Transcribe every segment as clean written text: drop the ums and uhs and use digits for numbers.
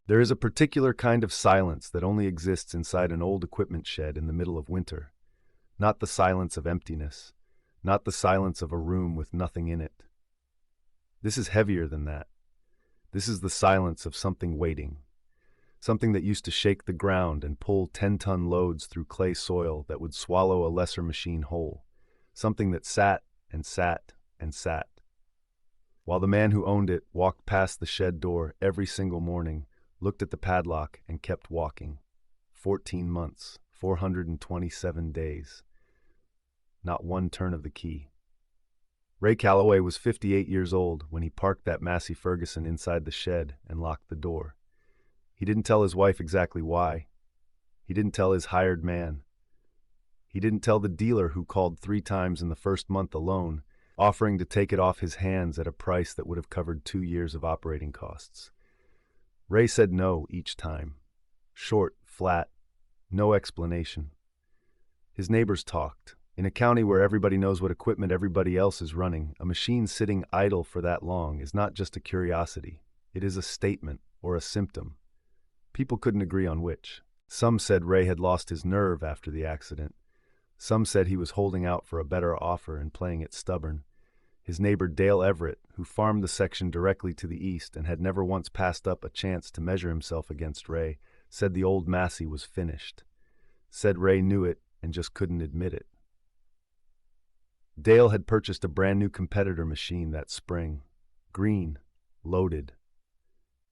There is a particular kind of silence that only exists inside an old equipment shed in the middle of winter. Not the silence of emptiness, not the silence of a room with nothing in it. This is heavier than that. This is the silence of something waiting, something that used to shake the ground and pull 10-ton loads through clay soil that would swallow a lesser machine whole, something that sat and sat and sat. While the man who owned it walked past the shed door every single morning, looked at the padlock, and kept walking. 14 months, 427 days. Not one turn of the key. Ray Calloway was 58 years old when he parked that Massey Ferguson inside the shed and locked the door. He didn't tell his wife exactly why. He didn't tell his hired man. He didn't tell the dealer who called 3 times in the first month alone, offering to take it off his hands at a price that would have covered 2 years of operating costs. Ray said no each time. Short, flat, no explanation. His neighbors talked. In a county where everybody knows what equipment everybody else is running, a machine sitting idle for that long is not just a curiosity. It is a statement or a symptom. People couldn't agree on which. Some said Ray had lost his nerve after the accident. Some said he was holding out for a better offer and playing it stubborn. His neighbor Dale Everett, who farmed the section directly to the east and had never once passed up a chance to measure himself against Ray, said the old Massey was finished. Said Ray knew it and just couldn't admit it. Dale had purchased a brand new competitor machine that spring. Green, loaded.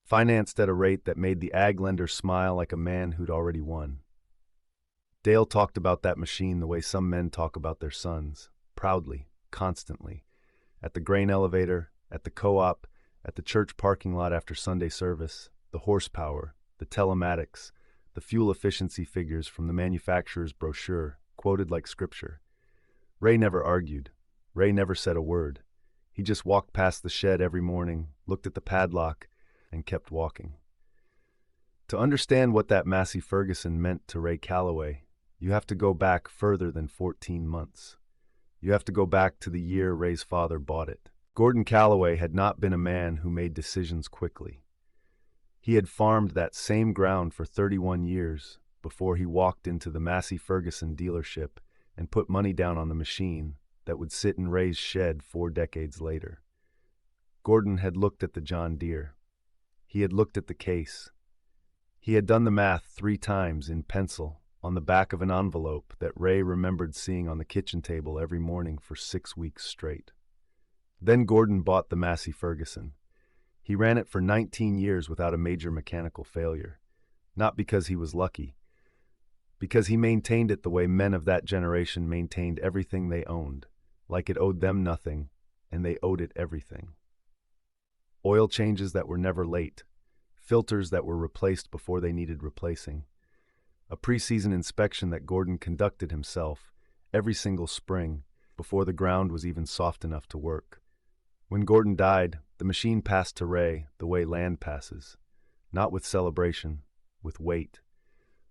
Financed at a rate that made the ag lender smile like a man who'd already won. Dale talked about that machine the way some men talk about their sons, proudly, constantly. At the grain elevator, at the co-op, at the church parking lot after Sunday service, the horsepower, the telematics, the fuel efficiency figures from the manufacturer's brochure, quoted like scripture. Ray never argued. Ray never said a word. He just walked past the shed every morning, looked at the padlock, and kept walking. To understand what that Massey Ferguson meant to Ray Calloway, you have to go back further than 14 months. You have to go back to the year Ray's father bought it. Gordon Calloway had not been a man who made decisions quickly. He had farmed that same ground for 31 years before he walked into the Massey Ferguson dealership and put money down on the machine that would sit in Ray's shed 4 decades later. Gordon had looked at the John Deere. He had looked at the case. He had done the math 3 times in pencil on the back of an envelope that Ray remembered seeing on the kitchen table every morning for 6 weeks straight. Then Gordon bought the Massey Ferguson. He ran it for 19 years without a major mechanical failure. Not because he was lucky, because he maintained it the way men of that generation maintained everything they owned, like it owed them nothing, and they owed it everything. Oil changes that were never late, filters that were replaced before they needed replacing, a preseason inspection that Gordon conducted himself every single spring before the ground was even soft enough to work. When Gordon died, the machine passed to Ray the way land passes, not with celebration, with weight.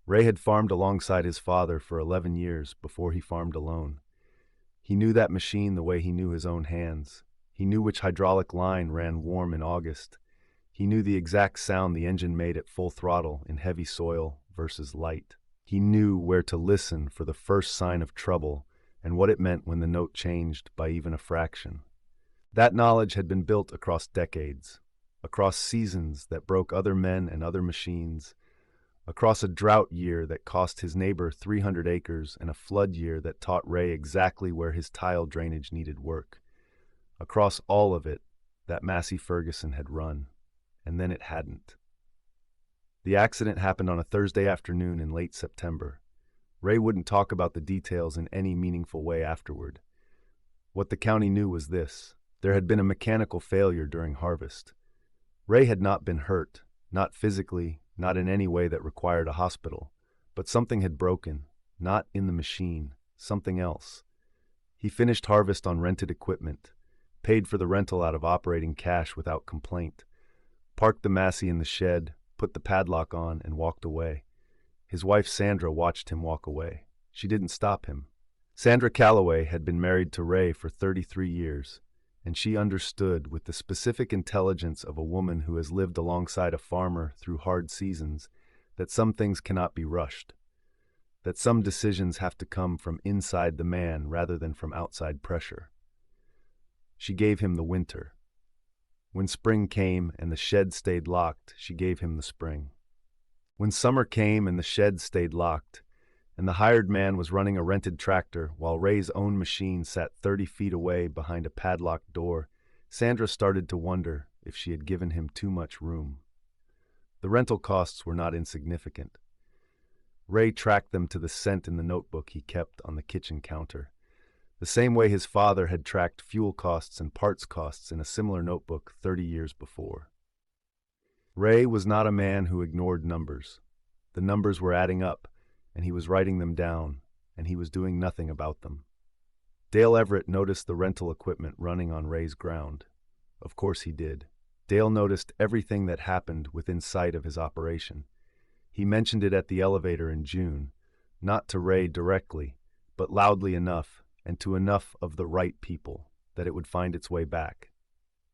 Ray had farmed alongside his father for 11 years before he farmed alone. He knew that machine the way he knew his own hands. He knew which hydraulic line ran warm in August. He knew the exact sound the engine made at full throttle in heavy soil versus light. He knew where to listen for the first sign of trouble and what it meant when the note changed by even a fraction. That knowledge had been built across decades, across seasons that broke other men and other machines, across a drought year that cost his neighbor 300 acres and a flood year that taught Ray exactly where his tile drainage needed work. Across all of it, that Massey Ferguson had run, and then it hadn't. The accident happened on a Thursday afternoon in late September. Ray wouldn't talk about the details in any meaningful way afterward. What the county knew was this: there had been a mechanical failure during harvest. Ray had not been hurt, not physically, not in any way that required a hospital, but something had broken, not in the machine, something else. He finished harvest on rented equipment, paid for the rental out of operating cash without complaint, parked the Massey in the shed, put the padlock on, and walked away. His wife Sandra watched him walk away. She didn't stop him. Sandra Calloway had been married to Ray for 33 years, and she understood with the specific intelligence of a woman who has lived alongside a farmer through hard seasons that some things cannot be rushed, that some decisions have to come from inside the man rather than from outside pressure. She gave him the winter. When spring came and the shed stayed locked, she gave him the spring. When summer came and the shed stayed locked, and the hired man was running a rented tractor while Ray's own machine sat 30 feet away behind a padlocked door, Sandra started to wonder if she had given him too much room. The rental costs were not insignificant. Ray tracked them to the cent in the notebook he kept on the kitchen counter, the same way his father had tracked fuel costs and parts costs in a similar notebook 30 years before. Ray was not a man who ignored numbers. The numbers were adding up, and he was writing them down, and he was doing nothing about them. Dale Everett noticed the rental equipment running on Ray's ground. Of course he did. Dale noticed everything that happened within sight of his operation. He mentioned it at the elevator in June, not to Ray directly, but loudly enough and to enough of the right people that it would find its way back.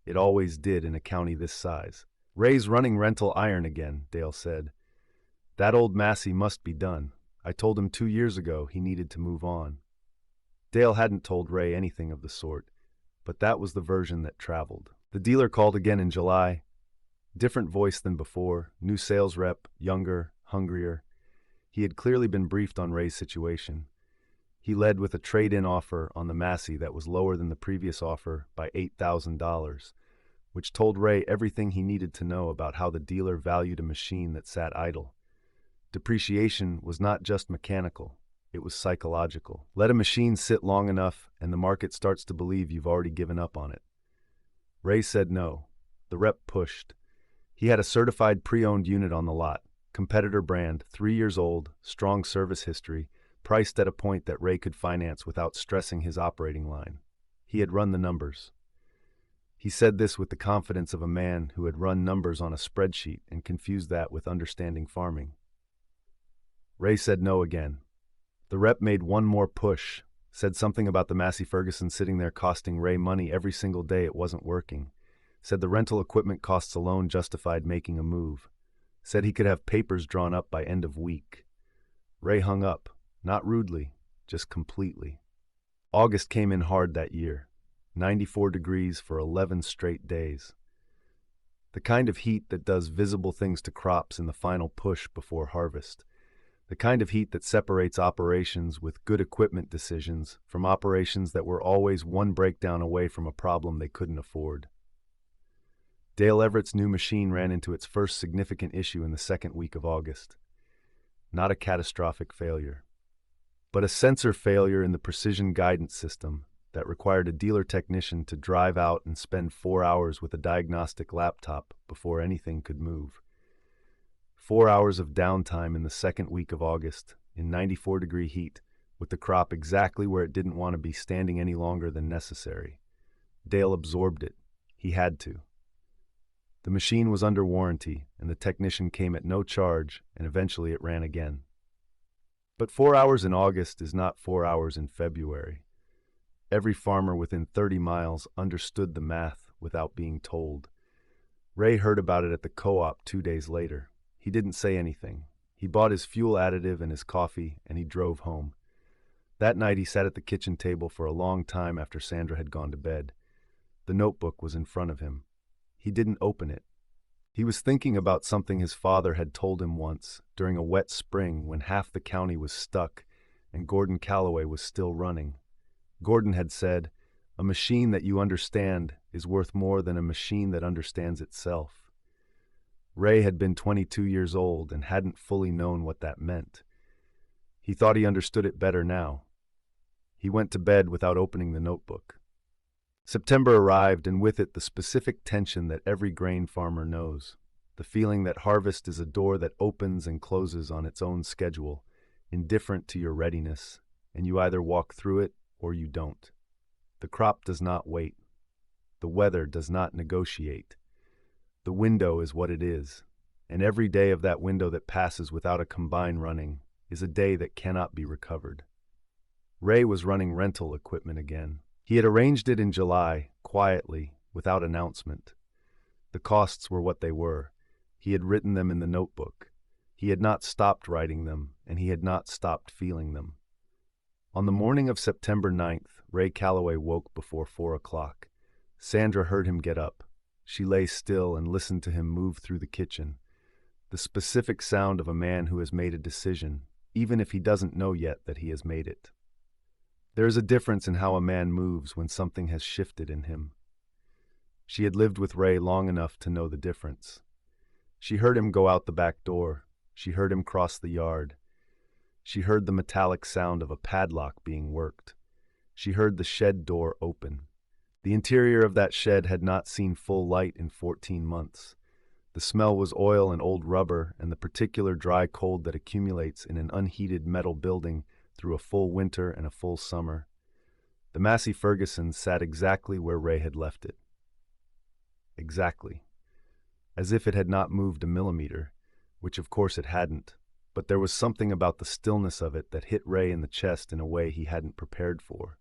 It always did in a county this size. "Ray's running rental iron again," Dale said. "That old Massey must be done. I told him 2 years ago he needed to move on." Dale hadn't told Ray anything of the sort, but that was the version that traveled. The dealer called again in July. Different voice than before, new sales rep, younger, hungrier. He had clearly been briefed on Ray's situation. He led with a trade-in offer on the Massey that was lower than the previous offer by $8,000, which told Ray everything he needed to know about how the dealer valued a machine that sat idle. Depreciation was not just mechanical, it was psychological. Let a machine sit long enough and the market starts to believe you've already given up on it. Ray said no. The rep pushed. He had a certified pre-owned unit on the lot, competitor brand, 3 years old, strong service history, priced at a point that Ray could finance without stressing his operating line. He had run the numbers. He said this with the confidence of a man who had run numbers on a spreadsheet and confused that with understanding farming. Ray said no again. The rep made one more push, said something about the Massey Ferguson sitting there costing Ray money every single day it wasn't working, said the rental equipment costs alone justified making a move, said he could have papers drawn up by end of week. Ray hung up, not rudely, just completely. August came in hard that year, 94 degrees for 11 straight days. The kind of heat that does visible things to crops in the final push before harvest. The kind of heat that separates operations with good equipment decisions from operations that were always one breakdown away from a problem they couldn't afford. Dale Everett's new machine ran into its first significant issue in the second week of August. Not a catastrophic failure, but a sensor failure in the precision guidance system that required a dealer technician to drive out and spend 4 hours with a diagnostic laptop before anything could move. 4 hours of downtime in the second week of August, in 94-degree heat, with the crop exactly where it didn't want to be standing any longer than necessary. Dale absorbed it. He had to. The machine was under warranty, and the technician came at no charge, and eventually it ran again. But 4 hours in August is not 4 hours in February. Every farmer within 30 miles understood the math without being told. Ray heard about it at the co-op 2 days later. He didn't say anything. He bought his fuel additive and his coffee, and he drove home. That night he sat at the kitchen table for a long time after Sandra had gone to bed. The notebook was in front of him. He didn't open it. He was thinking about something his father had told him once, during a wet spring when half the county was stuck and Gordon Calloway was still running. Gordon had said, "A machine that you understand is worth more than a machine that understands itself." Ray had been 22 years old and hadn't fully known what that meant. He thought he understood it better now. He went to bed without opening the notebook. September arrived, and with it the specific tension that every grain farmer knows, the feeling that harvest is a door that opens and closes on its own schedule, indifferent to your readiness, and you either walk through it or you don't. The crop does not wait. The weather does not negotiate. The window is what it is, and every day of that window that passes without a combine running is a day that cannot be recovered. Ray was running rental equipment again. He had arranged it in July, quietly, without announcement. The costs were what they were. He had written them in the notebook. He had not stopped writing them, and he had not stopped feeling them. On the morning of September 9th, Ray Calloway woke before 4 o'clock. Sandra heard him get up. She lay still and listened to him move through the kitchen. The specific sound of a man who has made a decision, even if he doesn't know yet that he has made it. There is a difference in how a man moves when something has shifted in him. She had lived with Ray long enough to know the difference. She heard him go out the back door. She heard him cross the yard. She heard the metallic sound of a padlock being worked. She heard the shed door open. The interior of that shed had not seen full light in 14 months. The smell was oil and old rubber and the particular dry cold that accumulates in an unheated metal building through a full winter and a full summer. The Massey Ferguson sat exactly where Ray had left it. Exactly. As if it had not moved a millimeter, which of course it hadn't, but there was something about the stillness of it that hit Ray in the chest in a way he hadn't prepared for.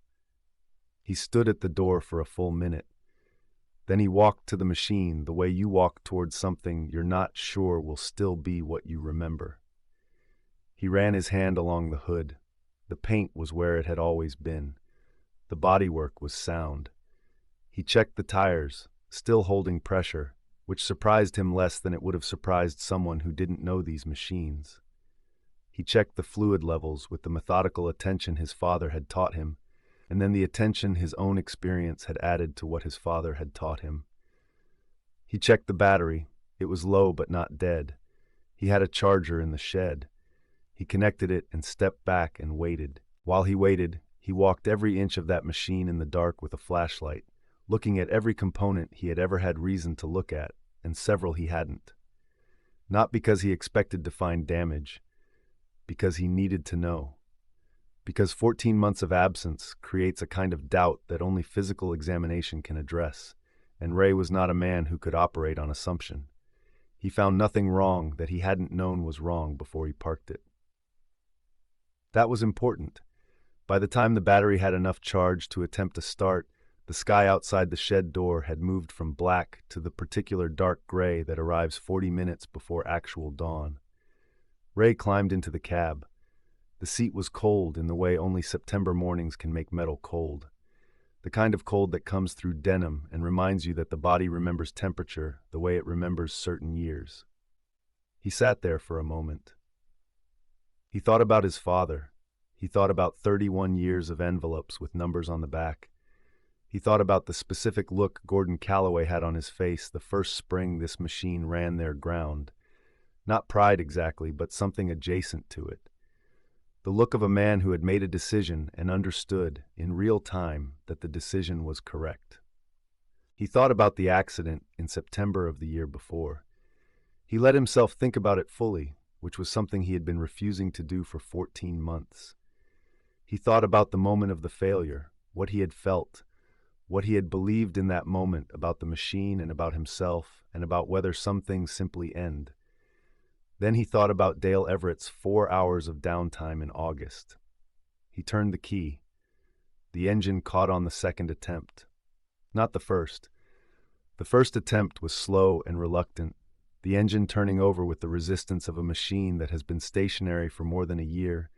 He stood at the door for a full minute. Then he walked to the machine the way you walk towards something you're not sure will still be what you remember. He ran his hand along the hood. The paint was where it had always been. The bodywork was sound. He checked the tires, still holding pressure, which surprised him less than it would have surprised someone who didn't know these machines. He checked the fluid levels with the methodical attention his father had taught him, and then the attention his own experience had added to what his father had taught him. He checked the battery. It was low but not dead. He had a charger in the shed. He connected it and stepped back and waited. While he waited, he walked every inch of that machine in the dark with a flashlight, looking at every component he had ever had reason to look at, and several he hadn't. Not because he expected to find damage, because he needed to know. Because 14 months of absence creates a kind of doubt that only physical examination can address, and Ray was not a man who could operate on assumption. He found nothing wrong that he hadn't known was wrong before he parked it. That was important. By the time the battery had enough charge to attempt a start, the sky outside the shed door had moved from black to the particular dark gray that arrives 40 minutes before actual dawn. Ray climbed into the cab. The seat was cold in the way only September mornings can make metal cold. The kind of cold that comes through denim and reminds you that the body remembers temperature the way it remembers certain years. He sat there for a moment. He thought about his father. He thought about 31 years of envelopes with numbers on the back. He thought about the specific look Gordon Calloway had on his face the first spring this machine ran their ground. Not pride exactly, but something adjacent to it. The look of a man who had made a decision and understood, in real time, that the decision was correct. He thought about the accident in September of the year before. He let himself think about it fully, which was something he had been refusing to do for 14 months. He thought about the moment of the failure, what he had felt, what he had believed in that moment about the machine and about himself, and about whether some things simply end. Then he thought about Dale Everett's 4 hours of downtime in August. He turned the key. The engine caught on the second attempt. Not the first. The first attempt was slow and reluctant, the engine turning over with the resistance of a machine that has been stationary for more than a year,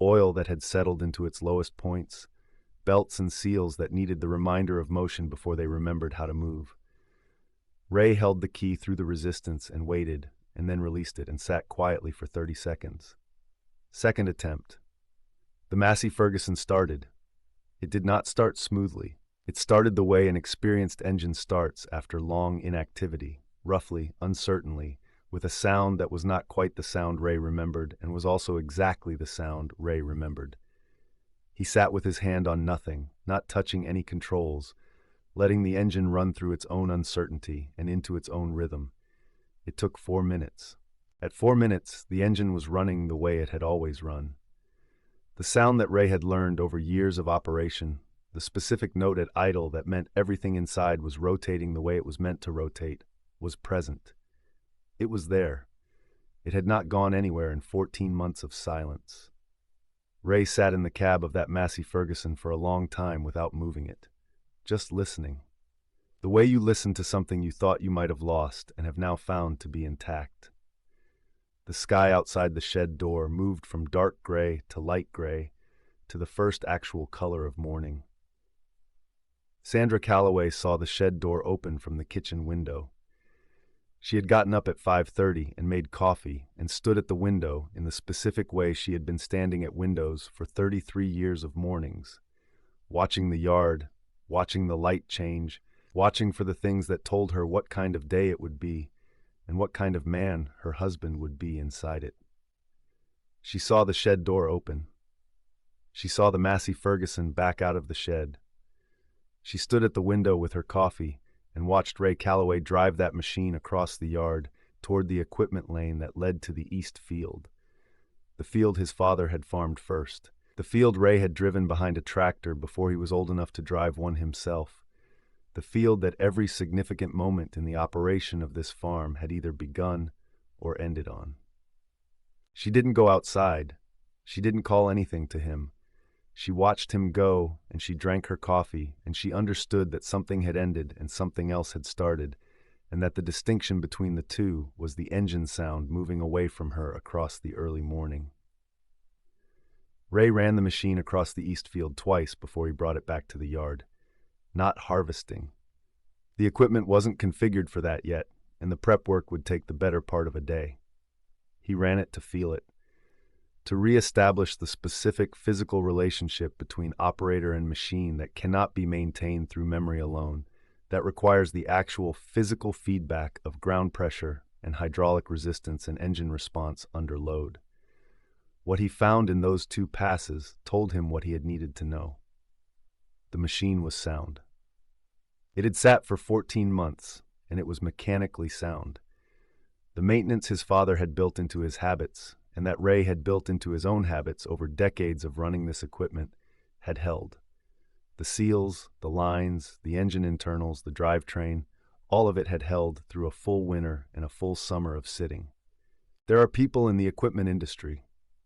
oil that had settled into its lowest points, belts and seals that needed the reminder of motion before they remembered how to move. Ray held the key through the resistance and waited, and then released it and sat quietly for 30 seconds. Second attempt. The Massey Ferguson started. It did not start smoothly. It started the way an experienced engine starts after long inactivity, roughly, uncertainly, with a sound that was not quite the sound Ray remembered and was also exactly the sound Ray remembered. He sat with his hand on nothing, not touching any controls, letting the engine run through its own uncertainty and into its own rhythm. It took 4 minutes. At 4 minutes, the engine was running the way it had always run. The sound that Ray had learned over years of operation, the specific note at idle that meant everything inside was rotating the way it was meant to rotate, was present. It was there. It had not gone anywhere in 14 months of silence. Ray sat in the cab of that Massey Ferguson for a long time without moving it, just listening. The way you listened to something you thought you might have lost and have now found to be intact. The sky outside the shed door moved from dark gray to light gray to the first actual color of morning. Sandra Calloway saw the shed door open from the kitchen window. She had gotten up at 5:30 and made coffee and stood at the window in the specific way she had been standing at windows for 33 years of mornings, watching the yard, watching the light change, watching for the things that told her what kind of day it would be and what kind of man her husband would be inside it. She saw the shed door open. She saw the Massey Ferguson back out of the shed. She stood at the window with her coffee and watched Ray Calloway drive that machine across the yard toward the equipment lane that led to the east field. The field his father had farmed first. The field Ray had driven behind a tractor before he was old enough to drive one himself. The field that every significant moment in the operation of this farm had either begun or ended on. She didn't go outside. She didn't call anything to him. She watched him go, and she drank her coffee, and she understood that something had ended and something else had started, and that the distinction between the two was the engine sound moving away from her across the early morning. Ray ran the machine across the east field twice before he brought it back to the yard. Not harvesting. The equipment wasn't configured for that yet, and the prep work would take the better part of a day. He ran it to feel it, to re-establish the specific physical relationship between operator and machine that cannot be maintained through memory alone, that requires the actual physical feedback of ground pressure and hydraulic resistance and engine response under load. What he found in those two passes told him what he had needed to know. The machine was sound. It had sat for 14 months, and it was mechanically sound. The maintenance his father had built into his habits, and that Ray had built into his own habits over decades of running this equipment, had held. The seals, the lines, the engine internals, the drivetrain, all of it had held through a full winter and a full summer of sitting. There are people in the equipment industry,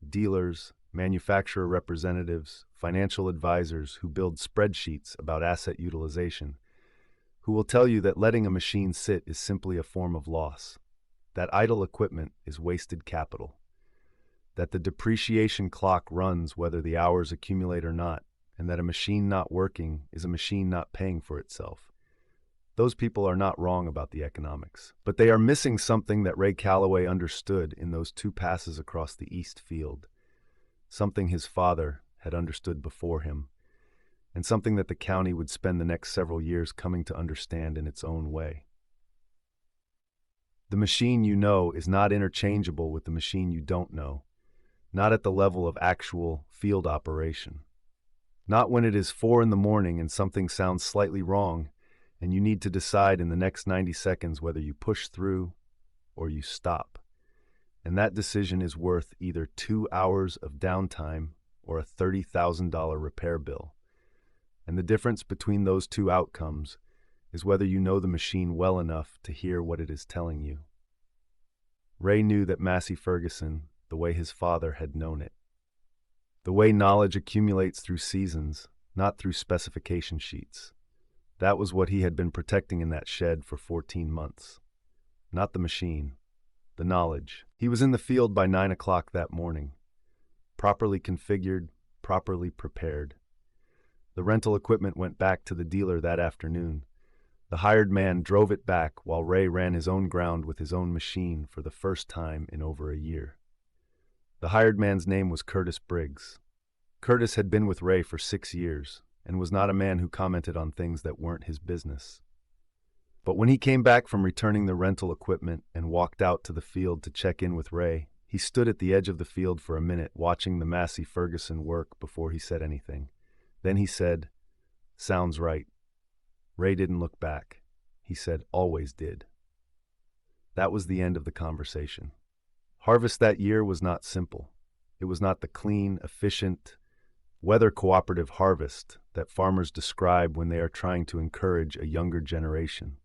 dealers, manufacturer representatives, financial advisors who build spreadsheets about asset utilization, who will tell you that letting a machine sit is simply a form of loss, that idle equipment is wasted capital, that the depreciation clock runs whether the hours accumulate or not, and that a machine not working is a machine not paying for itself. Those people are not wrong about the economics, but they are missing something that Ray Calloway understood in those two passes across the east field, something his father had understood before him, and something that the county would spend the next several years coming to understand in its own way. The machine you know is not interchangeable with the machine you don't know, not at the level of actual field operation. Not when it is 4 a.m. and something sounds slightly wrong, and you need to decide in the next 90 seconds whether you push through or you stop. And that decision is worth either 2 hours of downtime or a $30,000 repair bill. And the difference between those two outcomes is whether you know the machine well enough to hear what it is telling you. Ray knew that Massey Ferguson the way his father had known it. The way knowledge accumulates through seasons, not through specification sheets. That was what he had been protecting in that shed for 14 months. Not the machine, the knowledge. He was in the field by 9 o'clock that morning, properly configured, properly prepared. The rental equipment went back to the dealer that afternoon. The hired man drove it back while Ray ran his own ground with his own machine for the first time in over a year. The hired man's name was Curtis Briggs. Curtis had been with Ray for 6 years and was not a man who commented on things that weren't his business. But when he came back from returning the rental equipment and walked out to the field to check in with Ray, he stood at the edge of the field for a minute watching the Massey Ferguson work before he said anything. Then he said, "Sounds right." Ray didn't look back. He said, "Always did." That was the end of the conversation. Harvest that year was not simple. It was not the clean, efficient, weather-cooperative harvest that farmers describe when they are trying to encourage a younger generation.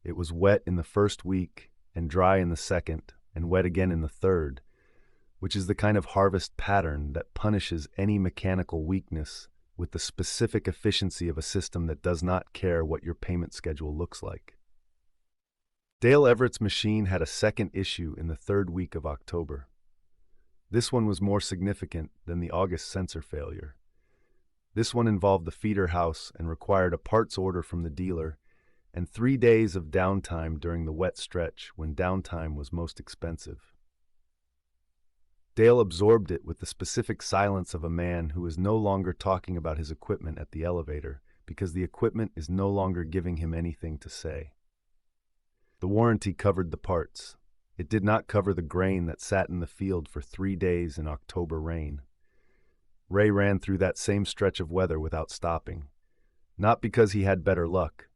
It was wet in the first week and dry in the second and wet again in the third, which is the kind of harvest pattern that punishes any mechanical weakness with the specific efficiency of a system that does not care what your payment schedule looks like. Dale Everett's machine had a second issue in the third week of October. This one was more significant than the August sensor failure. This one involved the feeder house and required a parts order from the dealer and 3 days of downtime during the wet stretch when downtime was most expensive. Dale absorbed it with the specific silence of a man who is no longer talking about his equipment at the elevator because the equipment is no longer giving him anything to say. The warranty covered the parts. It did not cover the grain that sat in the field for 3 days in October rain. Ray ran through that same stretch of weather without stopping, not because he had better luck,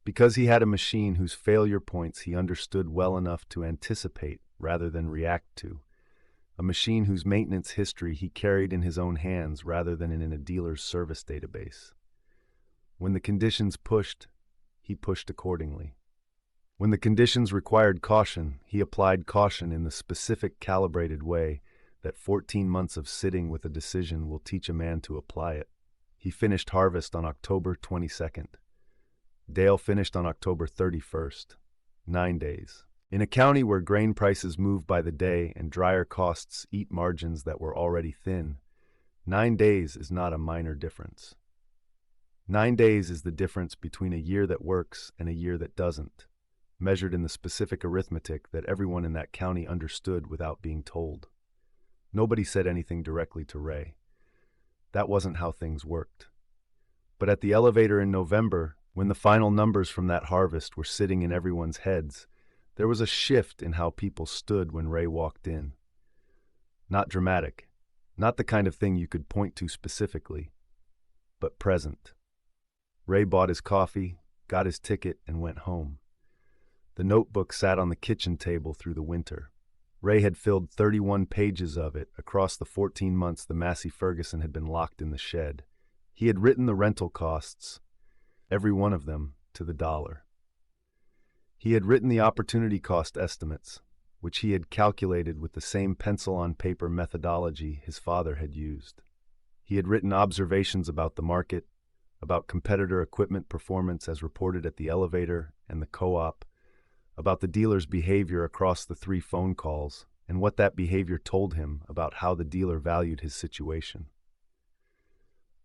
because he had a machine whose failure points he understood well enough to anticipate rather than react to, a machine whose maintenance history he carried in his own hands rather than in a dealer's service database. When the conditions pushed, he pushed accordingly. When the conditions required caution, he applied caution in the specific calibrated way that 14 months of sitting with a decision will teach a man to apply it. He finished harvest on October 22nd. Dale finished on October 31st, 9 days. In a county where grain prices move by the day and dryer costs eat margins that were already thin, 9 days is not a minor difference. 9 days is the difference between a year that works and a year that doesn't, measured in the specific arithmetic that everyone in that county understood without being told. Nobody said anything directly to Ray. That wasn't how things worked. But at the elevator in November, when the final numbers from that harvest were sitting in everyone's heads, there was a shift in how people stood when Ray walked in. Not dramatic, not the kind of thing you could point to specifically, but present. Ray bought his coffee, got his ticket, and went home. The notebook sat on the kitchen table through the winter. Ray had filled 31 pages of it across the 14 months the Massey Ferguson had been locked in the shed. He had written the rental costs, every one of them, to the dollar. He had written the opportunity cost estimates, which he had calculated with the same pencil-on-paper methodology his father had used. He had written observations about the market, about competitor equipment performance as reported at the elevator and the co-op, about the dealer's behavior across the 3 phone calls, and what that behavior told him about how the dealer valued his situation.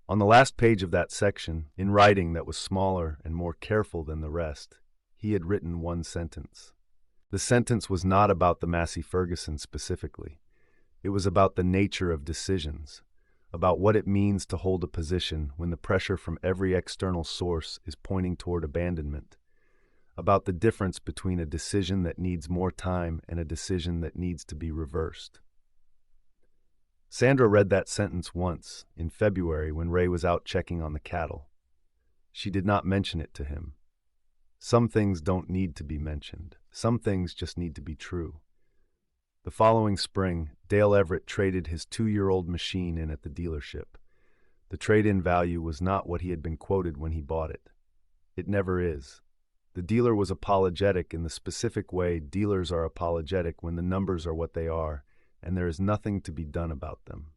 On the last page of that section, in writing that was smaller and more careful than the rest, he had written one sentence. The sentence was not about the Massey Ferguson specifically. It was about the nature of decisions, about what it means to hold a position when the pressure from every external source is pointing toward abandonment, about the difference between a decision that needs more time and a decision that needs to be reversed. Sandra read that sentence once, in February when Ray was out checking on the cattle. She did not mention it to him. Some things don't need to be mentioned. Some things just need to be true. The following spring, Dale Everett traded his 2-year-old machine in at the dealership. The trade-in value was not what he had been quoted when he bought it. It never is. The dealer was apologetic in the specific way dealers are apologetic when the numbers are what they are, and there is nothing to be done about them.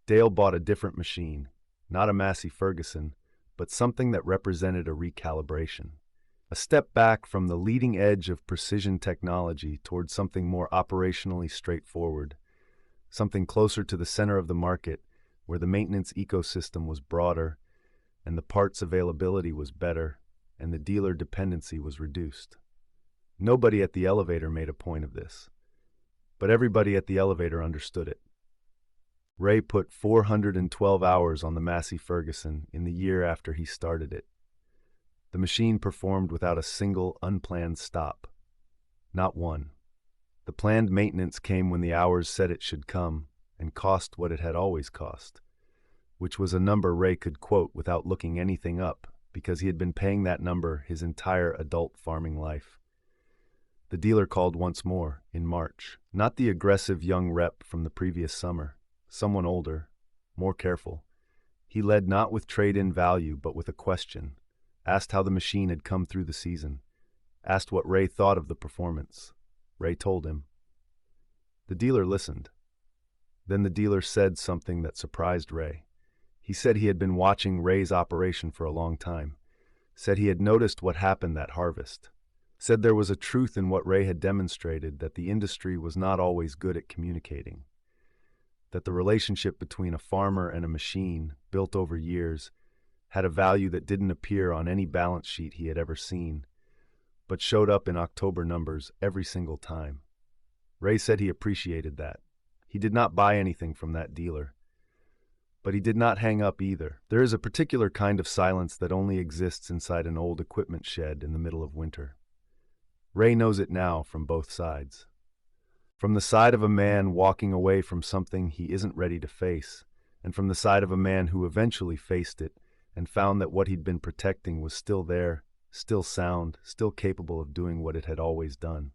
Dale bought a different machine, not a Massey Ferguson, but something that represented a recalibration. A step back from the leading edge of precision technology towards something more operationally straightforward, something closer to the center of the market where the maintenance ecosystem was broader and the parts availability was better and the dealer dependency was reduced. Nobody at the elevator made a point of this, but everybody at the elevator understood it. Ray put 412 hours on the Massey Ferguson in the year after he started it. The machine performed without a single unplanned stop. Not one. The planned maintenance came when the hours said it should come and cost what it had always cost, which was a number Ray could quote without looking anything up because he had been paying that number his entire adult farming life. The dealer called once more, in March. Not the aggressive young rep from the previous summer. Someone older, more careful. He led not with trade-in value but with a question. Asked how the machine had come through the season. Asked what Ray thought of the performance. Ray told him. The dealer listened. Then the dealer said something that surprised Ray. He said he had been watching Ray's operation for a long time. Said he had noticed what happened that harvest. Said there was a truth in what Ray had demonstrated, that the industry was not always good at communicating. That the relationship between a farmer and a machine, built over years, had a value that didn't appear on any balance sheet he had ever seen, but showed up in October numbers every single time. Ray said he appreciated that. He did not buy anything from that dealer. But he did not hang up either. There is a particular kind of silence that only exists inside an old equipment shed in the middle of winter. Ray knows it now from both sides. From the side of a man walking away from something he isn't ready to face, and from the side of a man who eventually faced it and found that what he'd been protecting was still there, still sound, still capable of doing what it had always done.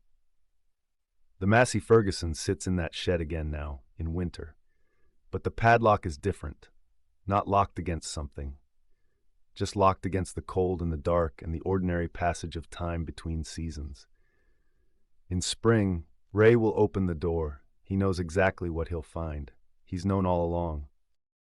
The Massey Ferguson sits in that shed again now, in winter. But the padlock is different, not locked against something, just locked against the cold and the dark and the ordinary passage of time between seasons. In spring, Ray will open the door. He knows exactly what he'll find. He's known all along.